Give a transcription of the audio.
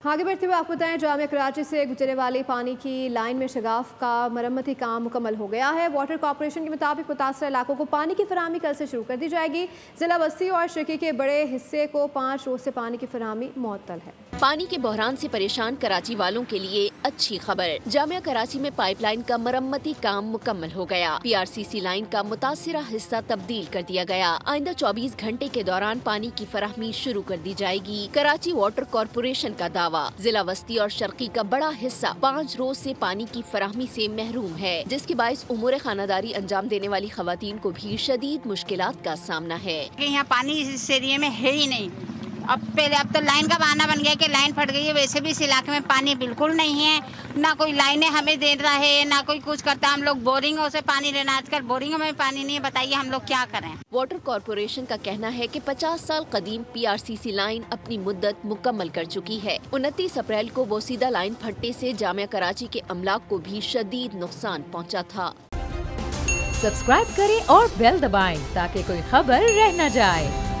आगे बढ़ते हुए आपको बताएं, जामिया कराची से गुजरने वाली पानी की लाइन में शगाफ का मरम्मती काम मुकम्मल हो गया है। वाटर कॉरपोरेशन के मुताबिक मुतासर इलाकों को पानी की फराहमी कल से शुरू कर दी जाएगी। जिला बस्ती और शकी के बड़े हिस्से को 5 रोज से पानी की फराहमी मुअत्तल है। पानी के बहरान से परेशान कराची वालों के लिए अच्छी खबर, जामिया कराची में पाइपलाइन का मरम्मती काम मुकम्मल हो गया। PRCC लाइन का मुतासिरा हिस्सा तब्दील कर दिया गया। आइंदा 24 घंटे के दौरान पानी की फराहमी शुरू कर दी जाएगी। कराची वाटर कॉरपोरेशन का दावा, जिला वस्ती और शर्की का बड़ा हिस्सा 5 रोज से पानी की फराहमी से महरूम है, जिसके बाइस उमूर खानादारी अंजाम देने वाली खवातीन को भी शदीद मुश्किलात का सामना है। यहाँ पानी इस एरिया में है ही नहीं। अब तो लाइन का बहाना बन गया कि लाइन फट गई है। वैसे भी इस इलाके में पानी बिल्कुल नहीं है, ना कोई लाइनें हमें दे रहा है, ना कोई कुछ करता। हम लोग बोरिंगों से पानी लेना, आजकल बोरिंगों में पानी नहीं है। बताइए हम लोग क्या करें। वाटर कॉरपोरेशन का कहना है कि 50 साल कदीम PRCC लाइन अपनी मुद्दत मुकम्मल कर चुकी है। 29 अप्रैल को वो सीधा लाइन फटने से जामिया कराची के अमलाक को भी शदीद नुकसान पहुँचा था। सब्सक्राइब करें और बेल दबाएं ताकि कोई खबर रह न जाए।